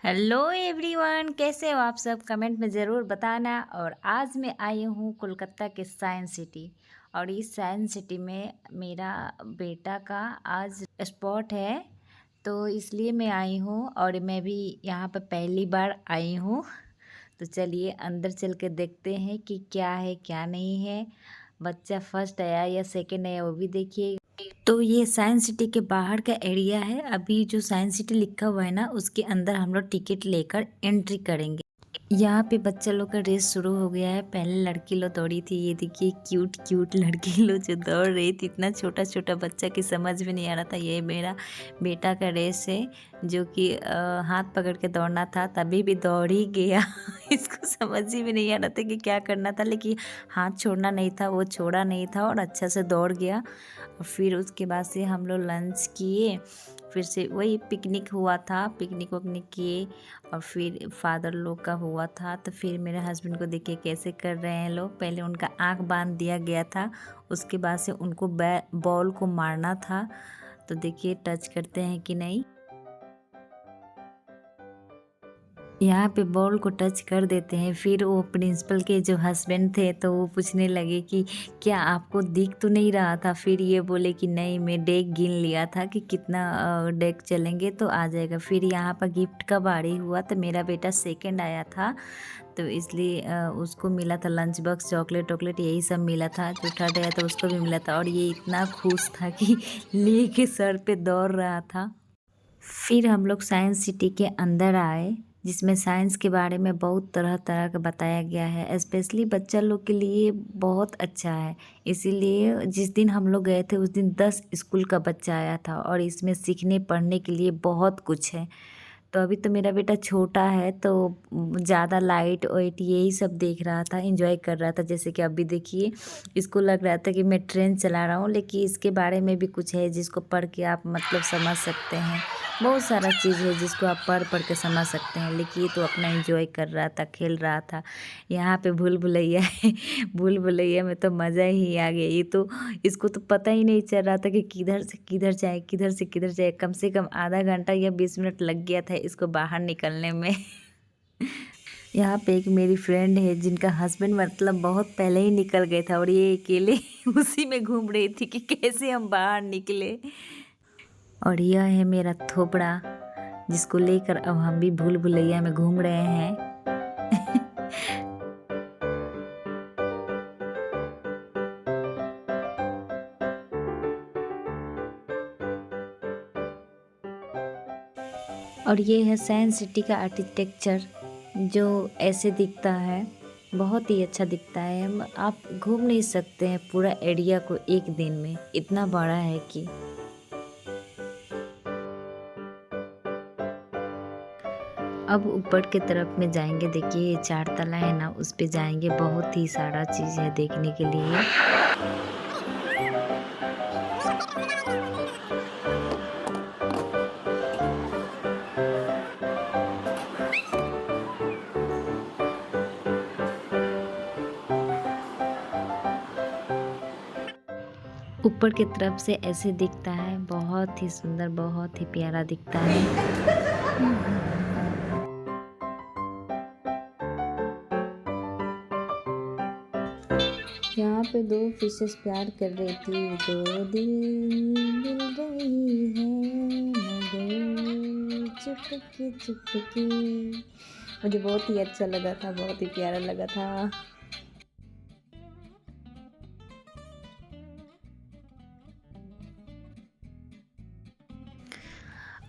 Hello everyone, कैसे हो आप सब? कमेंट में ज़रूर बताना। और आज मैं आई हूँ कोलकाता के साइंस सिटी। और इस साइंस सिटी में मेरा बेटा का आज स्पॉट है, तो इसलिए मैं आई हूँ। और मैं भी यहाँ पर पहली बार आई हूँ। तो चलिए अंदर चल के देखते हैं कि क्या है क्या नहीं है। बच्चा फर्स्ट आया या सेकंड आया वो भी देखिए। तो ये साइंस सिटी के बाहर का एरिया है। अभी जो साइंस सिटी लिखा हुआ है ना, उसके अंदर हम लोग टिकट लेकर एंट्री करेंगे। यहाँ पे बच्चा लोग का रेस शुरू हो गया है। पहले लड़की लोग दौड़ी थी, ये देखिए क्यूट क्यूट लड़की लोग जो दौड़ रही थी। इतना छोटा छोटा बच्चा की समझ में नहीं आ रहा था। ये मेरा बेटा का रेस है, जो कि हाथ पकड़ के दौड़ना था, तभी भी दौड़ ही गया। इसको समझ ही में नहीं आ रहा था कि क्या करना था, लेकिन हाथ छोड़ना नहीं था, वो छोड़ा नहीं था और अच्छा से दौड़ गया। और फिर उसके बाद से हम लोग लंच किए। फिर से वही पिकनिक हुआ था, पिकनिक वकनिक किए। और फिर फादर लोग का हुआ था, तो फिर मेरे हस्बैंड को देखिए कैसे कर रहे हैं लोग। पहले उनका आँख बांध दिया गया था, उसके बाद से उनको बॉल को मारना था। तो देखिए टच करते हैं कि नहीं। यहाँ पे बॉल को टच कर देते हैं। फिर वो प्रिंसिपल के जो हस्बैंड थे, तो वो पूछने लगे कि क्या आपको दिख तो नहीं रहा था? फिर ये बोले कि नहीं, मैं डेक गिन लिया था कि कितना डेक चलेंगे तो आ जाएगा। फिर यहाँ पर गिफ्ट का बारी हुआ, तो मेरा बेटा सेकंड आया था, तो इसलिए उसको मिला था लंच बॉक्स, चॉकलेट वॉकलेट यही सब मिला था। जो थर्ड आया था उसको भी मिला था। और ये इतना खुश था कि लेके सर पे दौड़ रहा था। फिर हम लोग साइंस सिटी के अंदर आए, जिसमें साइंस के बारे में बहुत तरह तरह का बताया गया है। स्पेशली बच्चा लोग के लिए बहुत अच्छा है। इसीलिए जिस दिन हम लोग गए थे उस दिन 10 स्कूल का बच्चा आया था। और इसमें सीखने पढ़ने के लिए बहुत कुछ है। तो अभी तो मेरा बेटा छोटा है, तो ज़्यादा लाइट वाइट यही सब देख रहा था, एंजॉय कर रहा था। जैसे कि अभी देखिए, इसको लग रहा था कि मैं ट्रेन चला रहा हूँ, लेकिन इसके बारे में भी कुछ है जिसको पढ़ के आप मतलब समझ सकते हैं। बहुत सारा चीज़ है जिसको आप पढ़ पढ़ के समझ सकते हैं, लेकिन ये तो अपना एंजॉय कर रहा था, खेल रहा था। यहाँ पे भूल भुलैया है। भूल भुलैया में तो मज़ा ही आ गया। ये तो इसको तो पता ही नहीं चल रहा था कि किधर से किधर जाए, किधर से किधर जाए। कम से कम आधा घंटा या 20 मिनट लग गया था इसको बाहर निकलने में। यहाँ पे एक मेरी फ्रेंड है जिनका हस्बैंड मतलब बहुत पहले ही निकल गया था, और ये अकेले उसी में घूम रही थी कि कैसे हम बाहर निकले। और यह है मेरा थोपड़ा, जिसको लेकर अब हम भी भूल भुलैया में घूम रहे हैं। और ये है साइंस सिटी का आर्किटेक्चर, जो ऐसे दिखता है। बहुत ही अच्छा दिखता है। हम आप घूम नहीं सकते हैं पूरा एरिया को एक दिन में, इतना बड़ा है कि। अब ऊपर के तरफ में जाएंगे। देखिए ये 4 तला है ना, उस पे जाएंगे। बहुत ही सारा चीज़ है देखने के लिए। ऊपर की तरफ से ऐसे दिखता है, बहुत ही सुंदर, बहुत ही प्यारा दिखता है। यहाँ पे दो फिशेस प्यार कर रही थी। दो दिल मिल रही है मगर चुपके चुपके। मुझे बहुत ही अच्छा लगा था, बहुत ही प्यारा लगा था।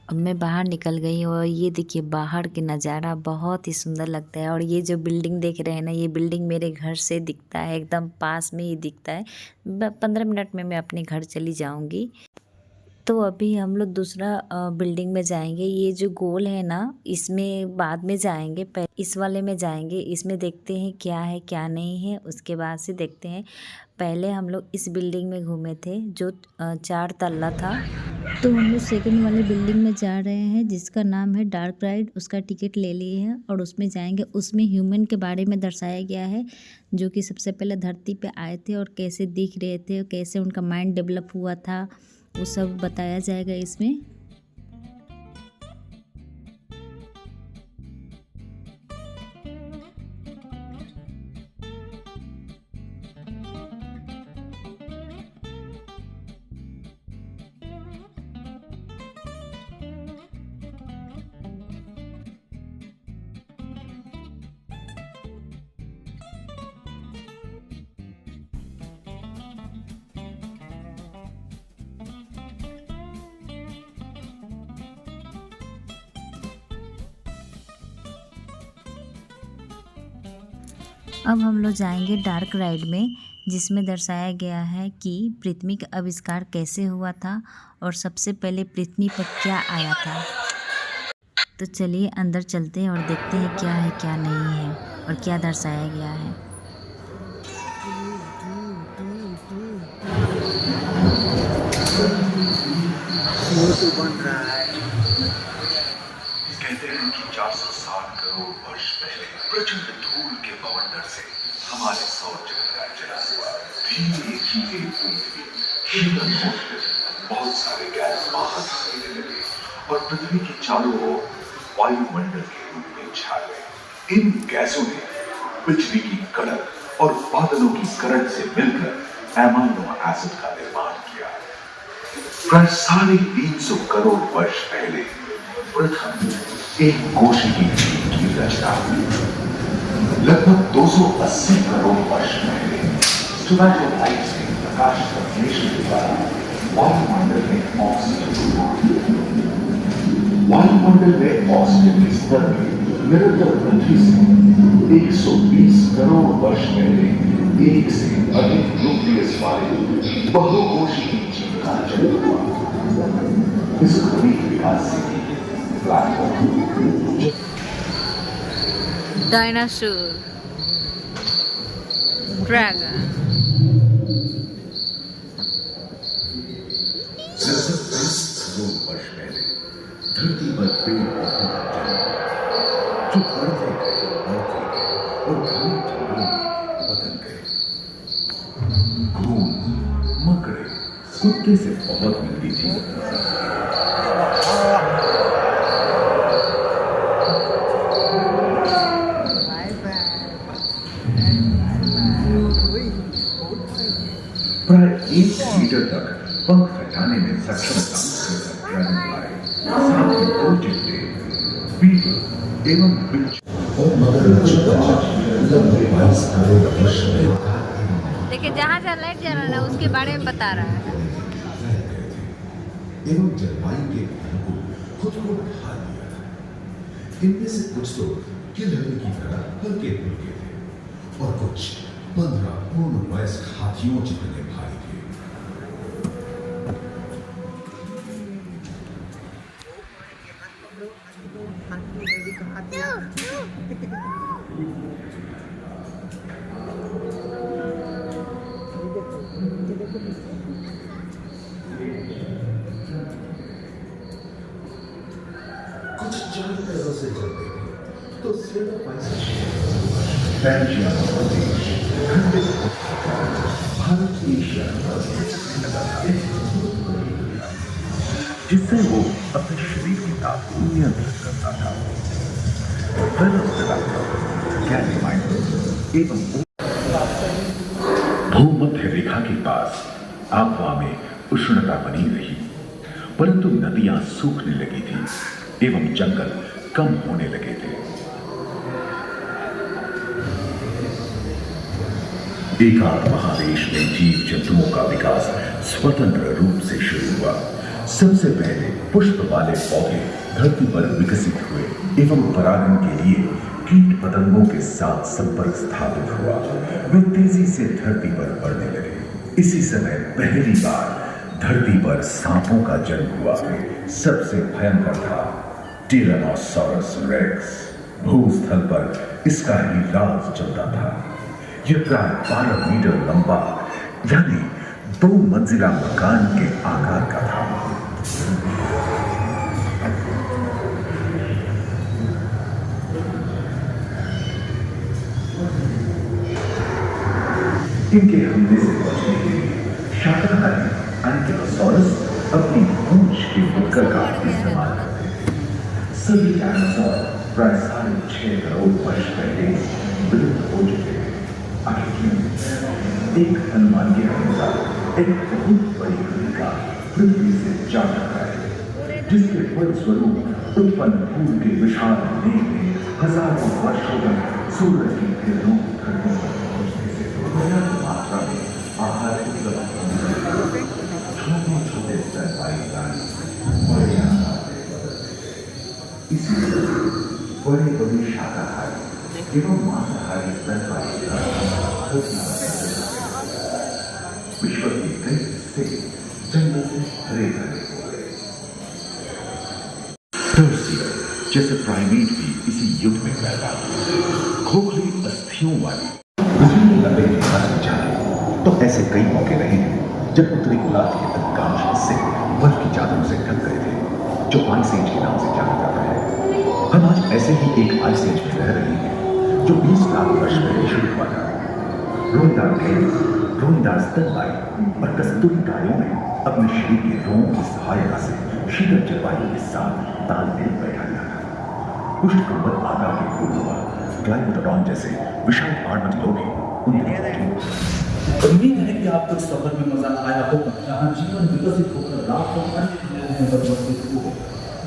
अब मैं बाहर निकल गई, और ये देखिए बाहर के नज़ारा बहुत ही सुंदर लगता है। और ये जो बिल्डिंग देख रहे हैं ना, ये बिल्डिंग मेरे घर से दिखता है, एकदम पास में ही दिखता है। 15 मिनट में मैं अपने घर चली जाऊंगी। तो अभी हम लोग दूसरा बिल्डिंग में जाएंगे। ये जो गोल है ना, इसमें बाद में जाएंगे। इस वाले में जाएंगे, इसमें देखते हैं क्या है क्या नहीं है, उसके बाद से देखते हैं। पहले हम लोग इस बिल्डिंग में घूमे थे, जो 4 तल्ला था। तो हम लोग सेकंड वाली बिल्डिंग में जा रहे हैं, जिसका नाम है डार्क राइड। उसका टिकट ले लिए हैं और उसमें जाएंगे। उसमें ह्यूमन के बारे में दर्शाया गया है, जो कि सबसे पहले धरती पे आए थे और कैसे दिख रहे थे और कैसे उनका माइंड डेवलप हुआ था, वो सब बताया जाएगा इसमें। अब हम लोग जाएंगे डार्क राइड में, जिसमें दर्शाया गया है कि पृथ्वी का आविष्कार कैसे हुआ था और सबसे पहले पृथ्वी पर क्या आया था। तो चलिए अंदर चलते हैं और देखते हैं क्या है क्या नहीं है और क्या दर्शाया गया है। कहते हैं कि 460 करोड़ वर्ष पहले प्रचंड धूल के बवंडर से हमारे सौर जगत का जन्म हुआ। धीरे धीरे शीतल होते बहुत सारे गैस बाहर निकलने लगे और पृथ्वी के चारों ओर वायुमंडल के रूप में छा गए। इन गैसों ने बिजली की कड़क और बादलों की करंट से मिलकर एमाइनो एसिड का निर्माण किया। प्राय 350 करोड़ वर्ष पहले प्रथम एक कोशिकी जीव की रचना हुई। लगभग 280 करोड़ वर्ष पहले स्टोमैटोलाइट्स ने प्रकाश संश्लेषण के द्वारा वायुमंडल में ऑक्सीजन को, वायुमंडल में ऑक्सीजन के स्तर में निरंतर वृद्धि से 120 करोड़ वर्ष पहले एक से अधिक न्यूक्लियस वाले बहुकोशिकीय जीव का जन्म हुआ। इस क्रमिक विकास से डायनासोर, ड्रैगन, वर्ष पहले धरती पर पेड़ पौधों का जन्म हुआ, जो बढ़ते गए और घने जंगलों में बदल गए। घूम मकड़े कुत्ते से बहुत मिलती थी। प्राय 1 मीटर तक पंख फैलाने में सक्षम साथ ही 2 चिट्टे, बीटल एवं बिच्छू और मगरमच्छ लंबे 22 करोड़ वर्ष में देखिए जहाँ लाइट जा रहा है ना उसके बारे में बता रहा है। एवं जलवायु के को खुद को बढ़ा दिया था। इनमें से कुछ तो गिलहरी की तरह हल्के फुल्के थे और कुछ 15 पूर्ण वयस्क हाथियों जितने भारी थे। कुछ 4 पैरों से चलते थे तो सिर्फ पैसा भारत एशिया जिससे वो अपने शरीर की ताप को नियंत्रित करता था। एवं भूमध्य रेखा के पास आबहवा में उष्णता बनी रही, परंतु नदियां सूखने लगी थी एवं जंगल कम होने लगे थे। एकांत महादेश में जीव जंतुओं का विकास स्वतंत्र रूप से शुरू हुआ। सबसे पहले पुष्प वाले पौधे धरती पर विकसित हुए एवं परागण के लिए कीट पतंगों के साथ संपर्क स्थापित हुआ। वे तेजी से धरती पर बढ़ने लगे। इसी समय पहली बार धरती पर सांपों का जन्म हुआ। सबसे भयंकर था टिरानोसॉरस रेक्स। भूस्थल पर इसका ही राज चलता था। यह प्राय 12 मीटर लंबा यानी 2 मंजिला मकान के आकार का था। इनके हमले से बचने के लिए शाकाहारी एंकिलोसॉरस अपनी पूंछ के मुक्कर का इस्तेमाल करते। सभी डायनासोर प्राय 6.5 करोड़ वर्ष पहले विलुप्त हो चुके थे। एक अनुमान के अनुसार एक बहुत बड़ी भूमिका पृथ्वी से जा रहा है, जिसके फलस्वरूप उत्पन्न फूल के विशाल मेघ में हजारों वर्षों तक सूरज की किरणों धरती पर पहुंचने से पर्याप्त मात्रा में आहार उपलब्ध होने छोटे छोटे स्तनपायी प्राणी बड़े आकार में बदलते थे। इसलिए बड़े बड़े शाकाहारी एवं मांसाहारी स्तनपायी विश्व के कई हिस्से जंगल से हरे भरे हो गए। टर्सियर जैसे प्राइमेट भी इसी युद्ध में पैदा हुए। खोखली अस्थियों वाली विभिन्न लंबे इतिहास में जाने तो ऐसे कई मौके रहे हैं जब उत्तरी गोलार्ध के अधिकांश हिस्से बर्फ की चादरों से ढक गए थे, जो आइस एज के नाम से जाना जाता है। हम आज ऐसे ही एक आइस एज में रह रहे हैं जो 20 लाख वर्ष पहले शुरू हुआ था। रोईदार भेड़, रोईदार स्तनपायी और कस्तूरी गायों ने अपने शरीर के रोमों की सहायता से शीतल जलवायु के साथ तालमेल बैठा लिया था। उष्णकटिबंध आकार के फूलों ग्लाइकोडोन जैसे विशाल आर्मडिलो ने उम्मीद है कि आपको इस सफर में मजा आया होगा, जहाँ जीवन विकसित होकर लाखों अन्य ग्रहों में परिवर्तित हुए।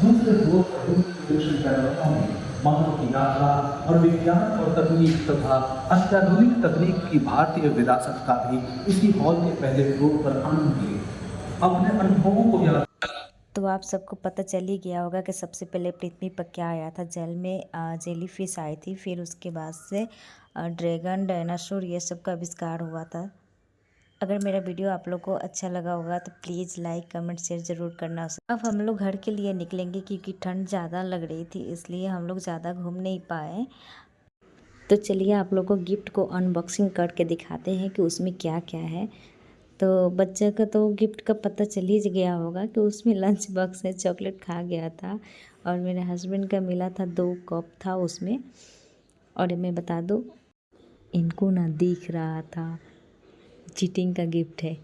दूसरे ग्रहों पर दूरदर्शन पैदावारों में मानव की यात्रा और विज्ञान और तकनीक तथा अत्याधुनिक तकनीक की भारतीय विरासत का भी इसी हॉल के पहले फ्लोर पर आनंद लिए। अपने अनुभवों को याद तो आप सबको पता चल ही गया होगा कि सबसे पहले पृथ्वी पर क्या आया था। जल में जेली फिश आई थी, फिर उसके बाद से ड्रैगन, डायनासोर ये सब का आविष्कार हुआ था। अगर मेरा वीडियो आप लोग को अच्छा लगा होगा तो प्लीज़ लाइक, कमेंट, शेयर ज़रूर करना। अब हम लोग घर के लिए निकलेंगे क्योंकि ठंड ज़्यादा लग रही थी, इसलिए हम लोग ज़्यादा घूम नहीं पाए। तो चलिए आप लोग को गिफ्ट को अनबॉक्सिंग करके दिखाते हैं कि उसमें क्या क्या है। तो बच्चे का तो गिफ्ट का पता चल ही गया होगा कि उसमें लंच बॉक्स है, चॉकलेट खा गया था। और मेरे हस्बैंड का मिला था 2 कप था उसमें। और मैं बता दूँ, इनको ना दिख रहा था, चीटिंग का गिफ्ट है।